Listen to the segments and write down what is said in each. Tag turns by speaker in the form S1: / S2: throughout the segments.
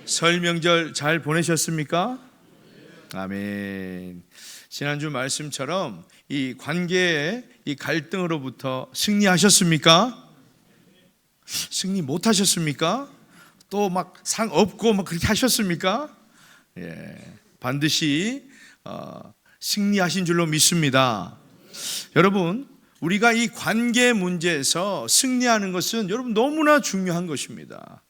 S1: 설 명절 잘 보내셨습니까? 아멘. 지난주 말씀처럼 이 관계의 이 갈등으로부터 승리하셨습니까? 승리 못 하셨습니까? 또 막 상 없고 막 그렇게 하셨습니까? 반드시 승리하신 줄로 믿습니다. 여러분, 우리가 이 관계 문제에서 승리하는 것은 여러분 너무나 중요한 것입니다.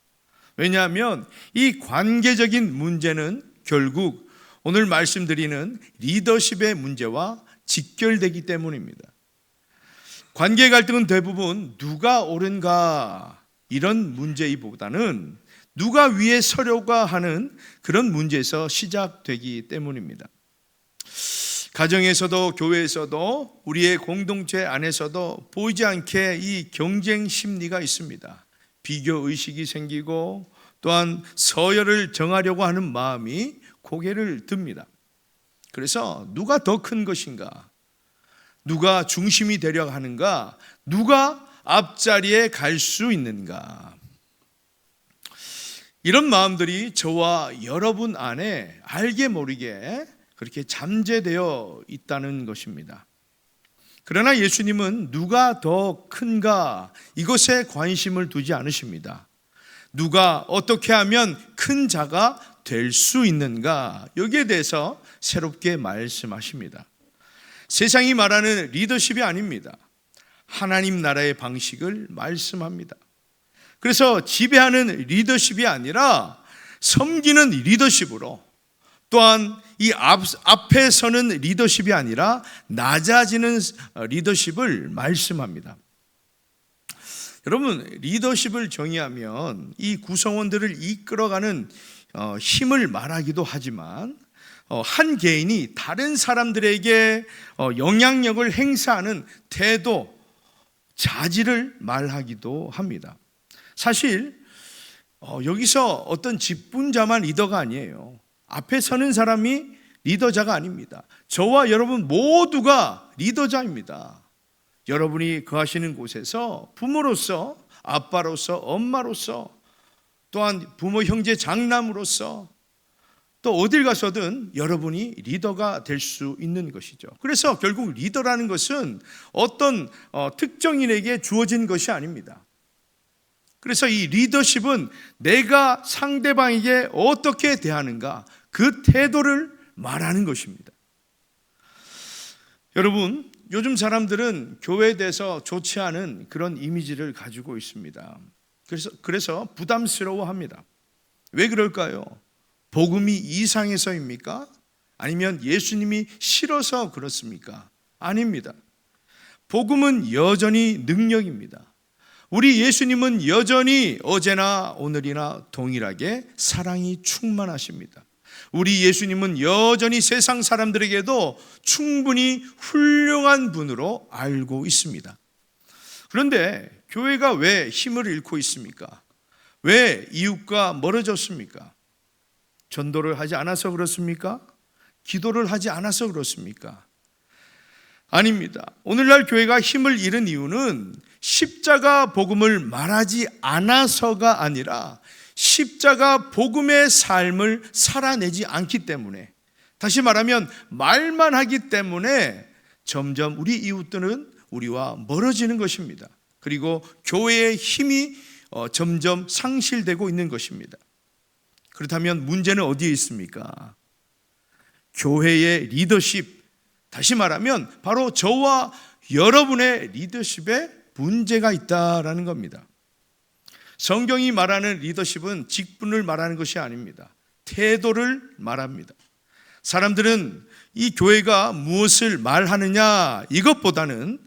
S1: 왜냐하면 이 관계적인 문제는 결국 오늘 말씀드리는 리더십의 문제와 직결되기 때문입니다. 관계 갈등은 대부분 누가 옳은가 이런 문제이보다는 누가 위에 서려고 하는 그런 문제에서 시작되기 때문입니다. 가정에서도 교회에서도 우리의 공동체 안에서도 보이지 않게 이 경쟁 심리가 있습니다. 비교 의식이 생기고 또한 서열을 정하려고 하는 마음이 고개를 듭니다. 그래서 누가 더 큰 것인가? 누가 중심이 되려 하는가? 누가 앞자리에 갈 수 있는가? 이런 마음들이 저와 여러분 안에 알게 모르게 그렇게 잠재되어 있다는 것입니다. 그러나 예수님은 누가 더 큰가 이것에 관심을 두지 않으십니다. 누가 어떻게 하면 큰 자가 될 수 있는가 여기에 대해서 새롭게 말씀하십니다. 세상이 말하는 리더십이 아닙니다. 하나님 나라의 방식을 말씀합니다. 그래서 지배하는 리더십이 아니라 섬기는 리더십으로, 또한 이 앞에 서는 리더십이 아니라 낮아지는 리더십을 말씀합니다. 여러분, 리더십을 정의하면 이 구성원들을 이끌어가는 힘을 말하기도 하지만 한 개인이 다른 사람들에게 영향력을 행사하는 태도, 자질을 말하기도 합니다. 사실 여기서 어떤 직분자만 리더가 아니에요. 앞에 서는 사람이 리더자가 아닙니다. 저와 여러분 모두가 리더자입니다. 여러분이 거하시는 곳에서 부모로서, 아빠로서, 엄마로서, 또한 부모, 형제, 장남으로서 또 어딜 가서든 여러분이 리더가 될 수 있는 것이죠. 그래서 결국 리더라는 것은 어떤 특정인에게 주어진 것이 아닙니다. 그래서 이 리더십은 내가 상대방에게 어떻게 대하는가 그 태도를 말하는 것입니다. 여러분, 요즘 사람들은 교회에 대해서 좋지 않은 그런 이미지를 가지고 있습니다. 그래서 부담스러워합니다. 왜 그럴까요? 복음이 이상해서입니까? 아니면 예수님이 싫어서 그렇습니까? 아닙니다. 복음은 여전히 능력입니다. 우리 예수님은 여전히 어제나 오늘이나 동일하게 사랑이 충만하십니다. 우리 예수님은 여전히 세상 사람들에게도 충분히 훌륭한 분으로 알고 있습니다. 그런데 교회가 왜 힘을 잃고 있습니까? 왜 이웃과 멀어졌습니까? 전도를 하지 않아서 그렇습니까? 기도를 하지 않아서 그렇습니까? 아닙니다. 오늘날 교회가 힘을 잃은 이유는 십자가 복음을 말하지 않아서가 아니라 십자가 복음의 삶을 살아내지 않기 때문에, 다시 말하면 말만 하기 때문에 점점 우리 이웃들은 우리와 멀어지는 것입니다. 그리고 교회의 힘이 점점 상실되고 있는 것입니다. 그렇다면 문제는 어디에 있습니까? 교회의 리더십, 다시 말하면 바로 저와 여러분의 리더십에 문제가 있다라는 겁니다. 성경이 말하는 리더십은 직분을 말하는 것이 아닙니다. 태도를 말합니다. 사람들은 이 교회가 무엇을 말하느냐 이것보다는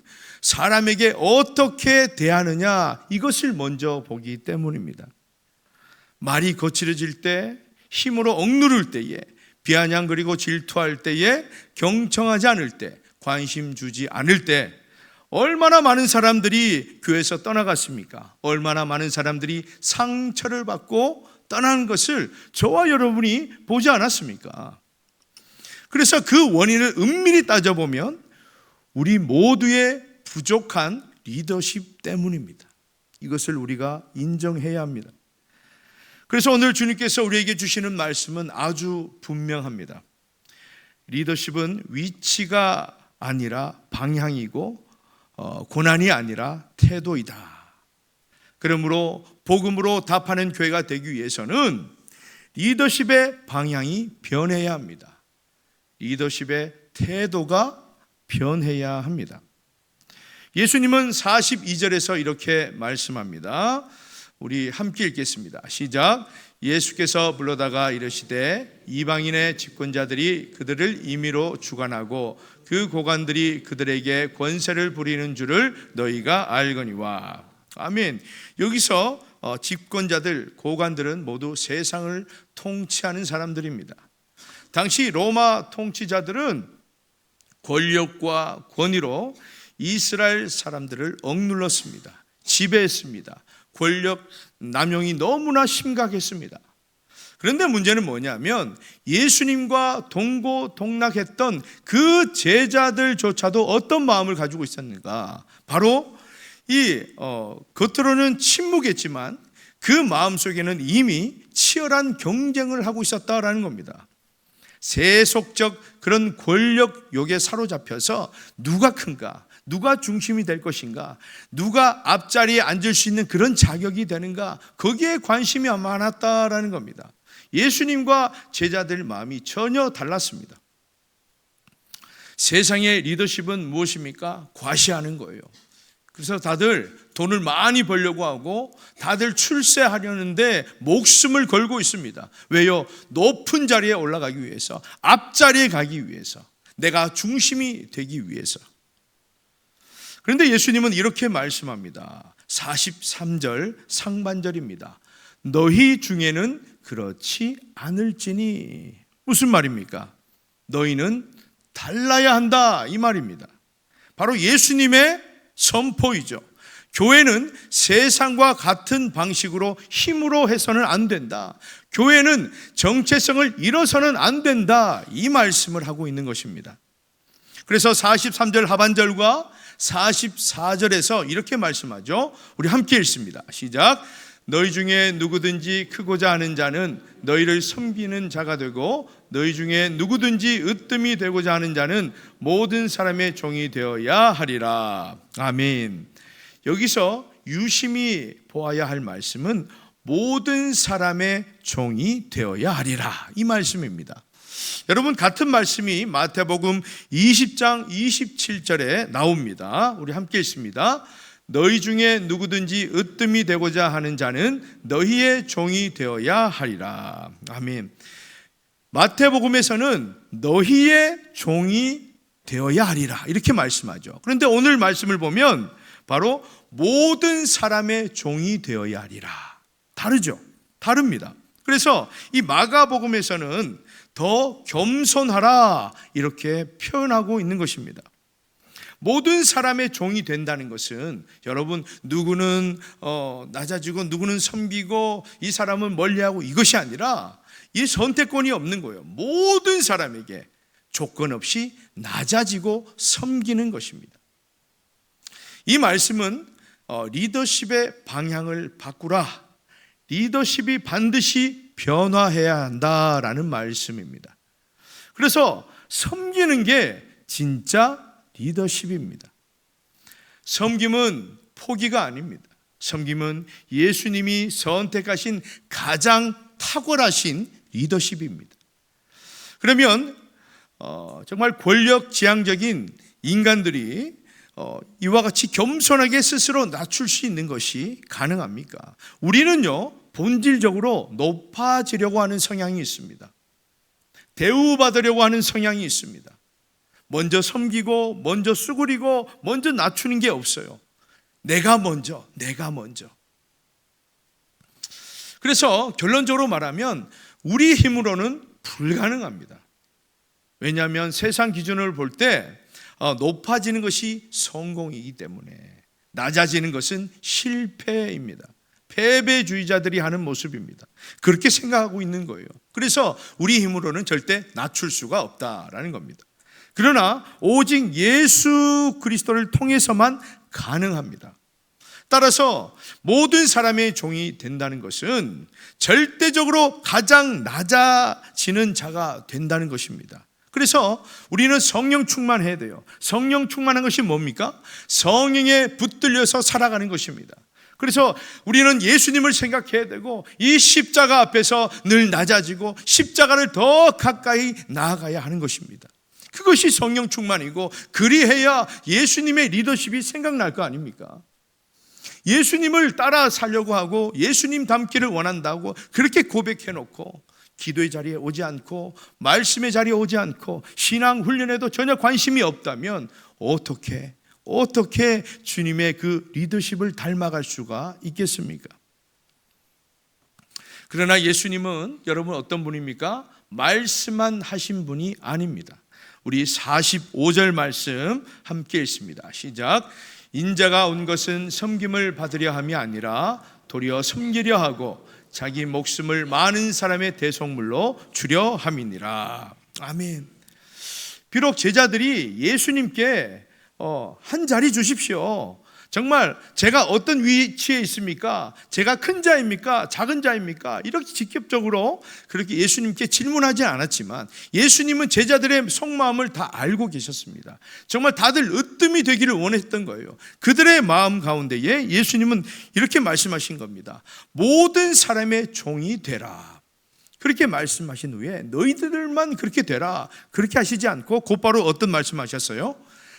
S1: 사람에게 어떻게 대하느냐 이것을 먼저 보기 때문입니다. 말이 거칠어질 때, 힘으로 억누를 때에, 비아냥거리고 질투할 때에, 경청하지 않을 때, 관심 주지 않을 때 얼마나 많은 사람들이 교회에서 떠나갔습니까? 얼마나 많은 사람들이 상처를 받고 떠나는 것을 저와 여러분이 보지 않았습니까? 그래서 그 원인을 은밀히 따져보면 우리 모두의 부족한 리더십 때문입니다. 이것을 우리가 인정해야 합니다. 그래서 오늘 주님께서 우리에게 주시는 말씀은 아주 분명합니다. 리더십은 위치가 아니라 방향이고 고난이 아니라 태도이다. 그러므로 복음으로 답하는 교회가 되기 위해서는 리더십의 방향이 변해야 합니다. 리더십의 태도가 변해야 합니다. 예수님은 42절에서 이렇게 말씀합니다. 우리 함께 읽겠습니다. 시작. 예수께서 불러다가 이르시되 이방인의 집권자들이 그들을 임의로 주관하고 그 고관들이 그들에게 권세를 부리는 줄을 너희가 알거니와. 아멘. 여기서 집권자들, 고관들은 모두 세상을 통치하는 사람들입니다. 당시 로마 통치자들은 권력과 권위로 이스라엘 사람들을 억눌렀습니다. 지배했습니다. 권력 남용이 너무나 심각했습니다. 그런데 문제는 뭐냐면 예수님과 동고동락했던 그 제자들조차도 어떤 마음을 가지고 있었는가? 바로 겉으로는 침묵했지만 그 마음속에는 이미 치열한 경쟁을 하고 있었다라는 겁니다. 세속적 그런 권력욕에 사로잡혀서 누가 큰가? 누가 중심이 될 것인가? 누가 앞자리에 앉을 수 있는 그런 자격이 되는가? 거기에 관심이 많았다라는 겁니다. 예수님과 제자들 마음이 전혀 달랐습니다. 세상의 리더십은 무엇입니까? 과시하는 거예요. 그래서 다들 돈을 많이 벌려고 하고 다들 출세하려는데 목숨을 걸고 있습니다. 왜요? 높은 자리에 올라가기 위해서, 앞자리에 가기 위해서, 내가 중심이 되기 위해서. 그런데 예수님은 이렇게 말씀합니다. 43절 상반절입니다. 너희 중에는 그렇지 않을지니. 무슨 말입니까? 너희는 달라야 한다, 이 말입니다. 바로 예수님의 선포이죠. 교회는 세상과 같은 방식으로 힘으로 해서는 안 된다. 교회는 정체성을 잃어서는 안 된다, 이 말씀을 하고 있는 것입니다. 그래서 43절 하반절과 44절에서 이렇게 말씀하죠. 우리 함께 읽습니다. 시작. 너희 중에 누구든지 크고자 하는 자는 너희를 섬기는 자가 되고 너희 중에 누구든지 으뜸이 되고자 하는 자는 모든 사람의 종이 되어야 하리라. 아멘. 여기서 유심히 보아야 할 말씀은 모든 사람의 종이 되어야 하리라, 이 말씀입니다. 여러분, 같은 말씀이 마태복음 20장 27절에 나옵니다. 우리 함께 읽습니다. 너희 중에 누구든지 으뜸이 되고자 하는 자는 너희의 종이 되어야 하리라. 아멘. 마태복음에서는 너희의 종이 되어야 하리라, 이렇게 말씀하죠. 그런데 오늘 말씀을 보면 바로 모든 사람의 종이 되어야 하리라. 다르죠? 다릅니다. 그래서 이 마가복음에서는 더 겸손하라, 이렇게 표현하고 있는 것입니다. 모든 사람의 종이 된다는 것은 여러분, 누구는 낮아지고 누구는 섬기고 이 사람은 멀리하고, 이것이 아니라 이 선택권이 없는 거예요. 모든 사람에게 조건 없이 낮아지고 섬기는 것입니다. 이 말씀은 리더십의 방향을 바꾸라, 리더십이 반드시 변화해야 한다라는 말씀입니다. 그래서 섬기는 게 진짜 리더십입니다. 섬김은 포기가 아닙니다. 섬김은 예수님이 선택하신 가장 탁월하신 리더십입니다. 그러면 정말 권력지향적인 인간들이 이와 같이 겸손하게 스스로 낮출 수 있는 것이 가능합니까? 우리는요, 본질적으로 높아지려고 하는 성향이 있습니다. 대우받으려고 하는 성향이 있습니다. 먼저 섬기고 먼저 수그리고 먼저 낮추는 게 없어요. 내가 먼저. 그래서 결론적으로 말하면 우리 힘으로는 불가능합니다. 왜냐하면 세상 기준을 볼 때 높아지는 것이 성공이기 때문에 낮아지는 것은 실패입니다. 패배주의자들이 하는 모습입니다. 그렇게 생각하고 있는 거예요. 그래서 우리 힘으로는 절대 낮출 수가 없다라는 겁니다. 그러나 오직 예수 그리스도를 통해서만 가능합니다. 따라서 모든 사람의 종이 된다는 것은 절대적으로 가장 낮아지는 자가 된다는 것입니다. 그래서 우리는 성령 충만해야 돼요. 성령 충만한 것이 뭡니까? 성령에 붙들려서 살아가는 것입니다. 그래서 우리는 예수님을 생각해야 되고 이 십자가 앞에서 늘 낮아지고 십자가를 더 가까이 나아가야 하는 것입니다. 그것이 성령 충만이고, 그리해야 예수님의 리더십이 생각날 거 아닙니까? 예수님을 따라 살려고 하고 예수님 닮기를 원한다고 그렇게 고백해놓고 기도의 자리에 오지 않고 말씀의 자리에 오지 않고 신앙 훈련에도 전혀 관심이 없다면 어떻게 주님의 그 리더십을 닮아갈 수가 있겠습니까? 그러나 예수님은 여러분 어떤 분입니까? 말씀만 하신 분이 아닙니다. 우리 45절 말씀 함께 읽습니다. 시작. 인자가 온 것은 섬김을 받으려 함이 아니라 도리어 섬기려 하고 자기 목숨을 많은 사람의 대속물로 주려 함이니라. 아멘. 비록 제자들이 예수님께 한 자리 주십시오. 정말 제가 어떤 위치에 있습니까? 제가 큰 자입니까? 작은 자입니까? 이렇게 직접적으로 그렇게 예수님께 질문하지 않았지만 예수님은 제자들의 속마음을 다 알고 계셨습니다. 정말 다들 으뜸이 되기를 원했던 거예요. 그들의 마음 가운데에 예수님은 이렇게 말씀하신 겁니다. 모든 사람의 종이 되라. 그렇게 말씀하신 후에 너희들만 그렇게 되라. 그렇게 하시지 않고 곧바로 어떤 말씀하셨어요?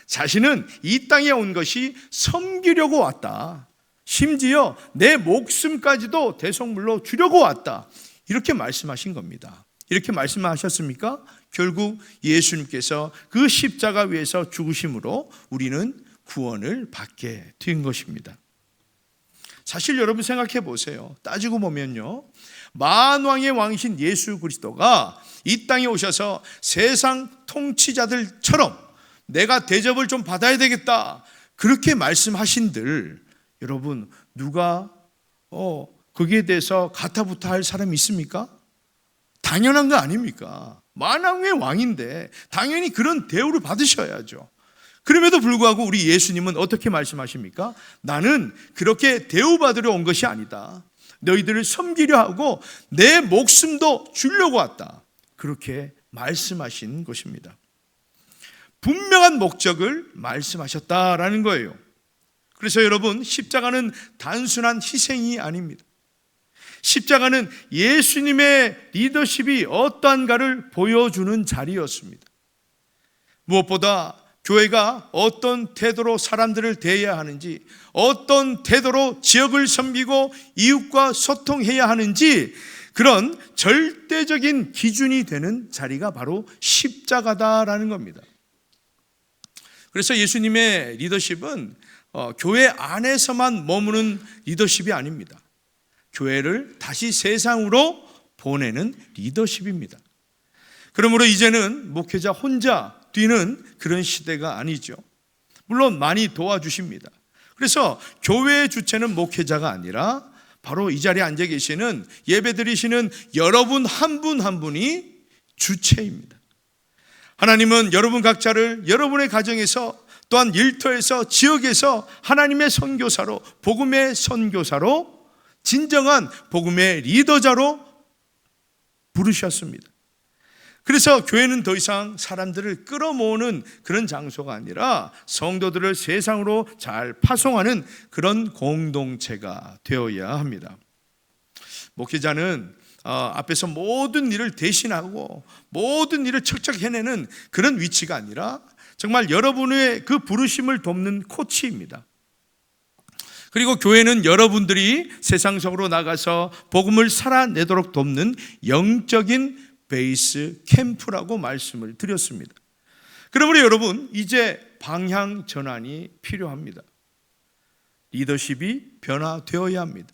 S1: 자신은 이 땅에 온 것이 섬기려고 왔다. 심지어 내 목숨까지도 대속물로 주려고 왔다. 이렇게 말씀하신 겁니다. 이렇게 말씀하셨습니까? 결국 예수님께서 그 십자가 위에서 죽으심으로 우리는 구원을 받게 된 것입니다. 사실 여러분 생각해 보세요. 따지고 보면요, 만왕의 왕이신 예수 그리스도가 이 땅에 오셔서 세상 통치자들처럼 내가 대접을 좀 받아야 되겠다, 그렇게 말씀하신들 여러분 누가 거기에 대해서 가타부타 할 사람이 있습니까? 당연한 거 아닙니까? 만왕의 왕인데 당연히 그런 대우를 받으셔야죠. 그럼에도 불구하고 우리 예수님은 어떻게 말씀하십니까? 나는 그렇게 대우받으려 온 것이 아니다. 너희들을 섬기려 하고 내 목숨도 주려고 왔다. 그렇게 말씀하신 것입니다. 분명한 목적을 말씀하셨다라는 거예요. 그래서 여러분, 십자가는 단순한 희생이 아닙니다. 십자가는 예수님의 리더십이 어떠한가를 보여주는 자리였습니다. 무엇보다 교회가 어떤 태도로 사람들을 대해야 하는지, 어떤 태도로 지역을 섬기고 이웃과 소통해야 하는지, 그런 절대적인 기준이 되는 자리가 바로 십자가다라는 겁니다. 그래서 예수님의 리더십은 교회 안에서만 머무는 리더십이 아닙니다. 교회를 다시 세상으로 보내는 리더십입니다. 그러므로 이제는 목회자 혼자 뛰는 그런 시대가 아니죠. 물론 많이 도와주십니다. 그래서 교회의 주체는 목회자가 아니라 바로 이 자리에 앉아 계시는 예배 드리시는 여러분 한 분 한 분이 주체입니다. 하나님은 여러분 각자를 여러분의 가정에서, 또한 일터에서, 지역에서 하나님의 선교사로, 복음의 선교사로, 진정한 복음의 리더자로 부르셨습니다. 그래서 교회는 더 이상 사람들을 끌어모으는 그런 장소가 아니라 성도들을 세상으로 잘 파송하는 그런 공동체가 되어야 합니다. 목회자는 앞에서 모든 일을 대신하고 모든 일을 척척 해내는 그런 위치가 아니라 정말 여러분의 그 부르심을 돕는 코치입니다. 그리고 교회는 여러분들이 세상 속으로 나가서 복음을 살아내도록 돕는 영적인 베이스 캠프라고 말씀을 드렸습니다. 그러므로 여러분, 이제 방향 전환이 필요합니다. 리더십이 변화되어야 합니다.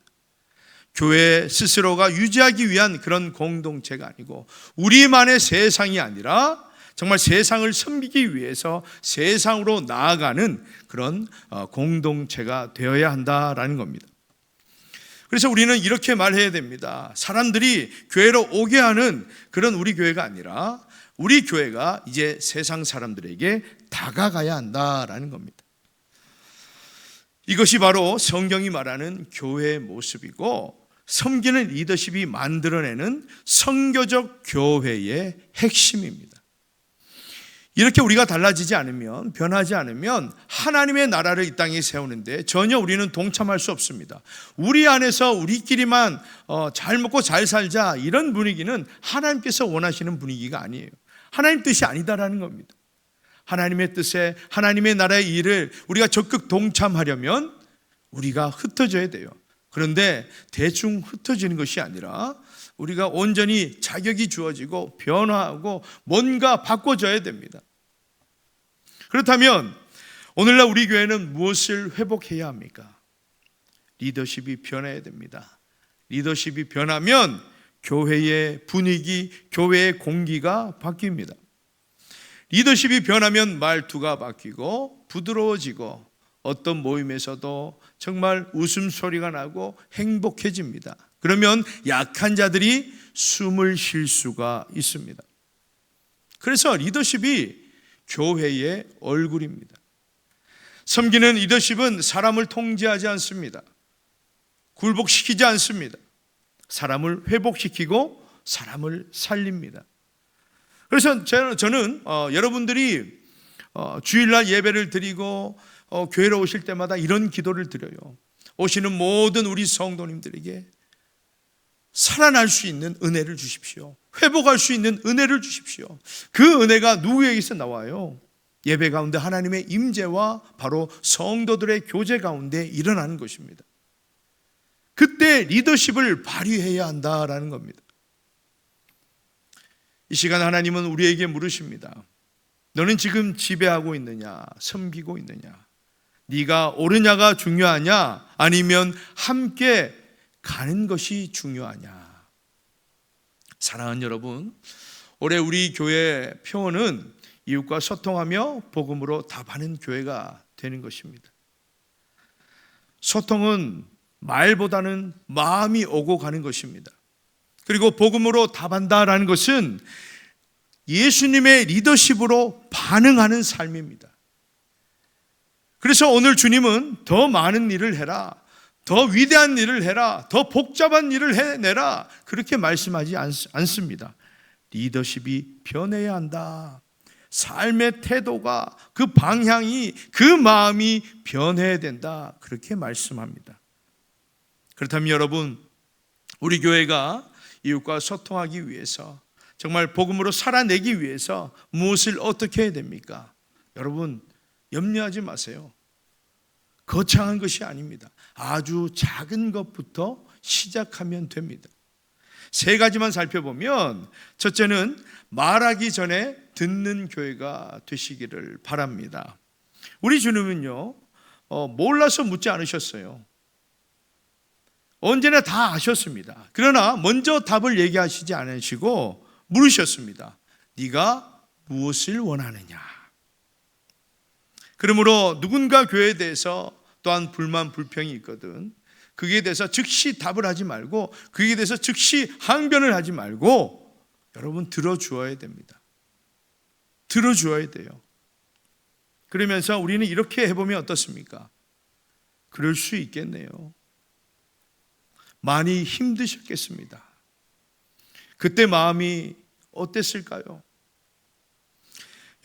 S1: 교회 스스로가 유지하기 위한 그런 공동체가 아니고 우리만의 세상이 아니라 정말 세상을 섬기기 위해서 세상으로 나아가는 그런 공동체가 되어야 한다라는 겁니다. 그래서 우리는 이렇게 말해야 됩니다. 사람들이 교회로 오게 하는 그런 우리 교회가 아니라 우리 교회가 이제 세상 사람들에게 다가가야 한다라는 겁니다. 이것이 바로 성경이 말하는 교회의 모습이고 섬기는 리더십이 만들어내는 선교적 교회의 핵심입니다. 이렇게 우리가 달라지지 않으면, 변하지 않으면 하나님의 나라를 이 땅에 세우는데 전혀 우리는 동참할 수 없습니다. 우리 안에서 우리끼리만 잘 먹고 잘 살자, 이런 분위기는 하나님께서 원하시는 분위기가 아니에요. 하나님 뜻이 아니다라는 겁니다. 하나님의 뜻에, 하나님의 나라의 일을 우리가 적극 동참하려면 우리가 흩어져야 돼요. 그런데 대충 흩어지는 것이 아니라 우리가 온전히 자격이 주어지고 변화하고 뭔가 바꿔져야 됩니다. 그렇다면 오늘날 우리 교회는 무엇을 회복해야 합니까? 리더십이 변해야 됩니다. 리더십이 변하면 교회의 분위기, 교회의 공기가 바뀝니다. 리더십이 변하면 말투가 바뀌고 부드러워지고 어떤 모임에서도 정말 웃음소리가 나고 행복해집니다. 그러면 약한 자들이 숨을 쉴 수가 있습니다. 그래서 리더십이 교회의 얼굴입니다. 섬기는 리더십은 사람을 통제하지 않습니다. 굴복시키지 않습니다. 사람을 회복시키고 사람을 살립니다. 그래서 저는 여러분들이 주일날 예배를 드리고 교회로 오실 때마다 이런 기도를 드려요. 오시는 모든 우리 성도님들에게 살아날 수 있는 은혜를 주십시오. 회복할 수 있는 은혜를 주십시오. 그 은혜가 누구에게서 나와요? 예배 가운데 하나님의 임재와 바로 성도들의 교제 가운데 일어나는 것입니다. 그때 리더십을 발휘해야 한다라는 겁니다. 이 시간 하나님은 우리에게 물으십니다. 너는 지금 지배하고 있느냐? 섬기고 있느냐? 네가 옳으냐가 중요하냐? 아니면 함께 가는 것이 중요하냐? 사랑하는 여러분, 올해 우리 교회 표어는 이웃과 소통하며 복음으로 답하는 교회가 되는 것입니다. 소통은 말보다는 마음이 오고 가는 것입니다. 그리고 복음으로 답한다라는 것은 예수님의 리더십으로 반응하는 삶입니다. 그래서 오늘 주님은 더 많은 일을 해라, 더 위대한 일을 해라, 더 복잡한 일을 해내라, 그렇게 말씀하지 않습니다. 리더십이 변해야 한다. 삶의 태도가, 그 방향이, 그 마음이 변해야 된다, 그렇게 말씀합니다. 그렇다면 여러분, 우리 교회가 이웃과 소통하기 위해서, 정말 복음으로 살아내기 위해서 무엇을 어떻게 해야 됩니까? 여러분, 염려하지 마세요. 거창한 것이 아닙니다. 아주 작은 것부터 시작하면 됩니다. 세 가지만 살펴보면, 첫째는 말하기 전에 듣는 교회가 되시기를 바랍니다. 우리 주님은요, 몰라서 묻지 않으셨어요. 언제나 다 아셨습니다. 그러나 먼저 답을 얘기하시지 않으시고 물으셨습니다. 네가 무엇을 원하느냐? 그러므로 누군가 교회에 대해서 또한 불만, 불평이 있거든, 그에 대해서 즉시 답을 하지 말고, 그에 대해서 즉시 항변을 하지 말고 여러분 들어주어야 됩니다. 들어주어야 돼요. 그러면서 우리는 이렇게 해보면 어떻습니까? 그럴 수 있겠네요. 많이 힘드셨겠습니다. 그때 마음이 어땠을까요?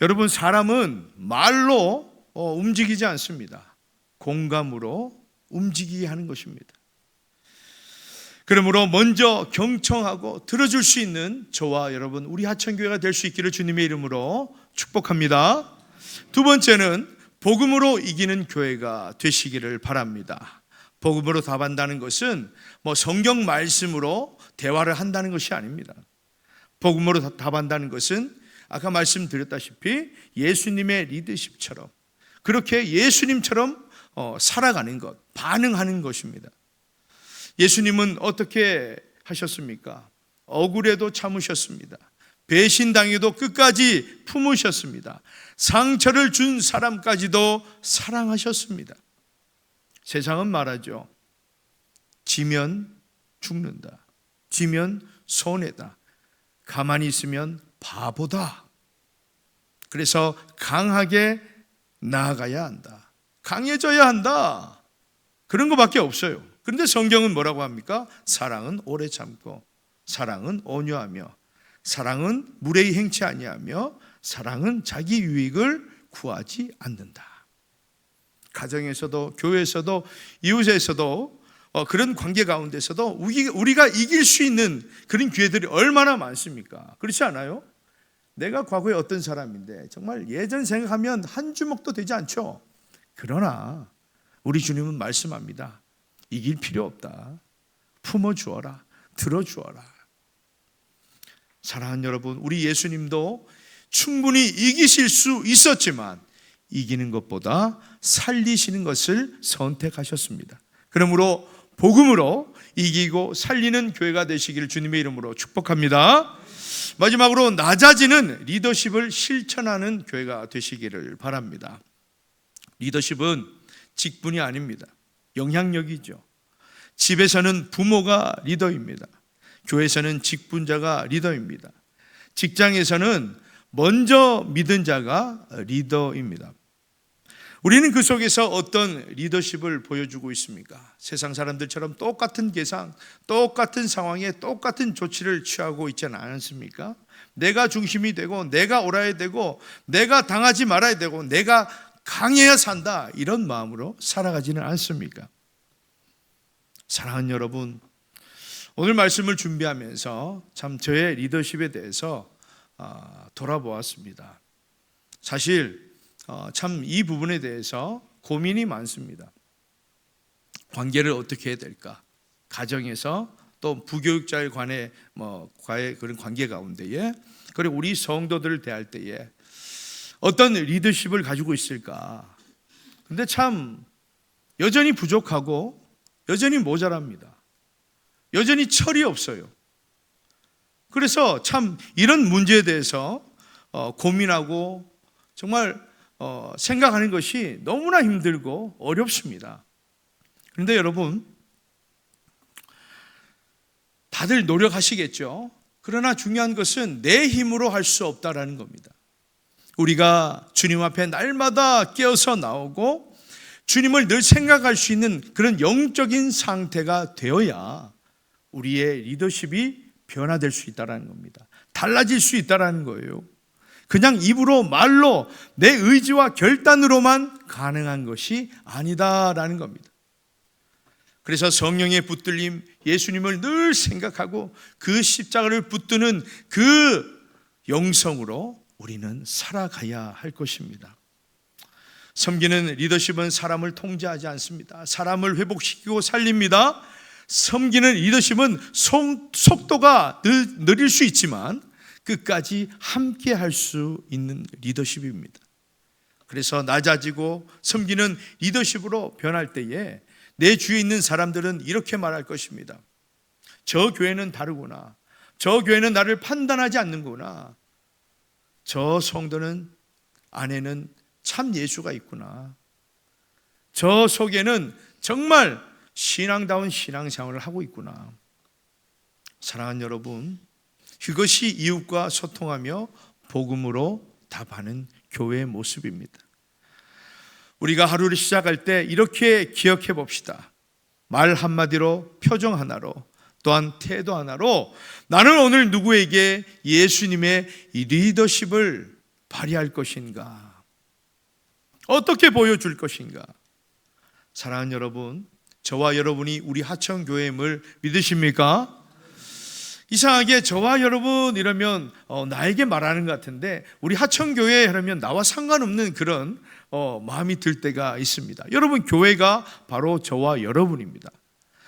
S1: 여러분, 사람은 말로 움직이지 않습니다. 공감으로 움직이게 하는 것입니다. 그러므로 먼저 경청하고 들어줄 수 있는 저와 여러분, 우리 하천교회가 될 수 있기를 주님의 이름으로 축복합니다. 두 번째는 복음으로 이기는 교회가 되시기를 바랍니다. 복음으로 답한다는 것은 성경 말씀으로 대화를 한다는 것이 아닙니다. 복음으로 답한다는 것은 아까 말씀드렸다시피 예수님의 리더십처럼, 그렇게 예수님처럼 살아가는 것, 반응하는 것입니다. 예수님은 어떻게 하셨습니까? 억울해도 참으셨습니다. 배신당해도 끝까지 품으셨습니다. 상처를 준 사람까지도 사랑하셨습니다. 세상은 말하죠. 지면 죽는다. 지면 손해다. 가만히 있으면 바보다. 그래서 강하게 나아가야 한다. 강해져야 한다. 그런 것밖에 없어요. 그런데 성경은 뭐라고 합니까? 사랑은 오래 참고, 사랑은 온유하며, 사랑은 무례히 행치 아니하며, 사랑은 자기 유익을 구하지 않는다. 가정에서도 교회에서도 이웃에서도 그런 관계 가운데서도 우리가 이길 수 있는 그런 기회들이 얼마나 많습니까? 그렇지 않아요? 내가 과거에 어떤 사람인데 정말 예전 생각하면 한 주먹도 되지 않죠. 그러나 우리 주님은 말씀합니다. 이길 필요 없다. 품어주어라. 들어주어라. 사랑하는 여러분, 우리 예수님도 충분히 이기실 수 있었지만 이기는 것보다 살리시는 것을 선택하셨습니다. 그러므로 복음으로 이기고 살리는 교회가 되시기를 주님의 이름으로 축복합니다. 마지막으로 낮아지는 리더십을 실천하는 교회가 되시기를 바랍니다. 리더십은 직분이 아닙니다. 영향력이죠. 집에서는 부모가 리더입니다. 교회에서는 직분자가 리더입니다. 직장에서는 먼저 믿은 자가 리더입니다. 우리는 그 속에서 어떤 리더십을 보여주고 있습니까? 세상 사람들처럼 똑같은 계상, 똑같은 상황에 똑같은 조치를 취하고 있지는 않습니까? 내가 중심이 되고 내가 옳아야 되고 내가 당하지 말아야 되고 내가 강해야 산다, 이런 마음으로 살아가지는 않습니까? 사랑하는 여러분, 오늘 말씀을 준비하면서 참 저의 리더십에 대해서 돌아보았습니다. 사실 참 이 부분에 대해서 고민이 많습니다. 관계를 어떻게 해야 될까? 가정에서 또 부교육자의 과의 그런 관계 가운데에, 그리고 우리 성도들을 대할 때에 어떤 리더십을 가지고 있을까? 근데 참 여전히 부족하고 여전히 모자랍니다. 여전히 철이 없어요. 그래서 참 이런 문제에 대해서 고민하고 정말 생각하는 것이 너무나 힘들고 어렵습니다. 그런데 여러분, 다들 노력하시겠죠. 그러나 중요한 것은 내 힘으로 할 수 없다라는 겁니다. 우리가 주님 앞에 날마다 깨어서 나오고 주님을 늘 생각할 수 있는 그런 영적인 상태가 되어야 우리의 리더십이 변화될 수 있다는 겁니다. 달라질 수 있다는 거예요. 그냥 입으로 말로 내 의지와 결단으로만 가능한 것이 아니다라는 겁니다. 그래서 성령의 붙들림, 예수님을 늘 생각하고 그 십자가를 붙드는 그 영성으로 우리는 살아가야 할 것입니다. 섬기는 리더십은 사람을 통제하지 않습니다. 사람을 회복시키고 살립니다. 섬기는 리더십은 속도가 느릴 수 있지만 끝까지 함께 할 수 있는 리더십입니다. 그래서 낮아지고 섬기는 리더십으로 변할 때에 내 주위에 있는 사람들은 이렇게 말할 것입니다. 저 교회는 다르구나. 저 교회는 나를 판단하지 않는구나. 저 성도는 안에는 참 예수가 있구나. 저 속에는 정말 신앙다운 신앙생활을 하고 있구나. 사랑하는 여러분, 그것이 이웃과 소통하며 복음으로 답하는 교회의 모습입니다. 우리가 하루를 시작할 때 이렇게 기억해 봅시다. 말 한마디로, 표정 하나로, 또한 태도 하나로 나는 오늘 누구에게 예수님의 리더십을 발휘할 것인가? 어떻게 보여줄 것인가? 사랑하는 여러분, 저와 여러분이 우리 하천교회임을 믿으십니까? 이상하게 저와 여러분 이러면 나에게 말하는 것 같은데 우리 하천교회 이러면 나와 상관없는 그런 마음이 들 때가 있습니다. 여러분, 교회가 바로 저와 여러분입니다.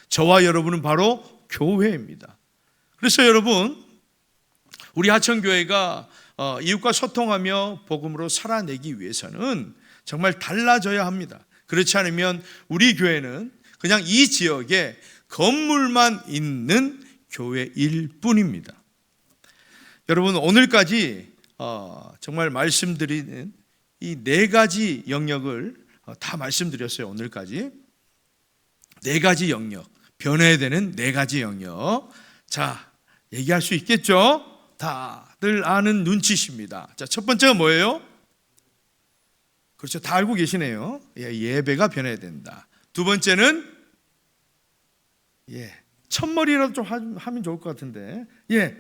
S1: 저와 여러분은 바로 교회입니다. 그래서 여러분, 우리 하천교회가 이웃과 소통하며 복음으로 살아내기 위해서는 정말 달라져야 합니다. 그렇지 않으면 우리 교회는 그냥 이 지역에 건물만 있는 교회일 뿐입니다. 여러분, 오늘까지 정말 말씀드리는 이 네 가지 영역을 다 말씀드렸어요. 오늘까지 네 가지 영역, 변해야 되는 네 가지 영역. 자, 얘기할 수 있겠죠? 다들 아는 눈치십니다. 자, 첫 번째가 뭐예요? 그렇죠, 다 알고 계시네요. 예배가 변해야 된다. 두 번째는 예. 첫머리라도 좀 하면 좋을 것 같은데. 예.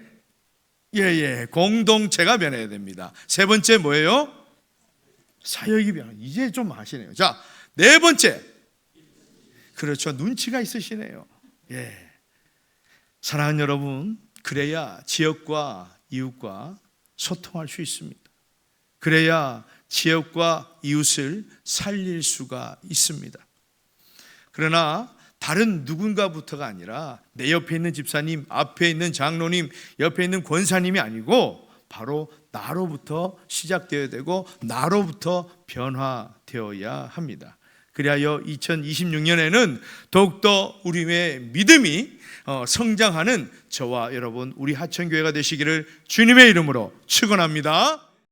S1: 공동체가 변해야 됩니다. 세 번째 뭐예요? 사역이 변화. 이제 좀 아시네요. 자, 네 번째. 그렇죠. 눈치가 있으시네요. 예. 사랑하는 여러분, 그래야 지역과 이웃과 소통할 수 있습니다. 그래야 지역과 이웃을 살릴 수가 있습니다. 그러나 다른 누군가부터가 아니라 내 옆에 있는 집사님, 앞에 있는 장로님, 옆에 있는 권사님이 아니고 바로 나로부터 시작되어야 되고 나로부터 변화되어야 합니다. 그리하여 2026년에는 더욱더 우리의 믿음이 성장하는 저와 여러분 우리 하천교회가 되시기를 주님의 이름으로 축원합니다.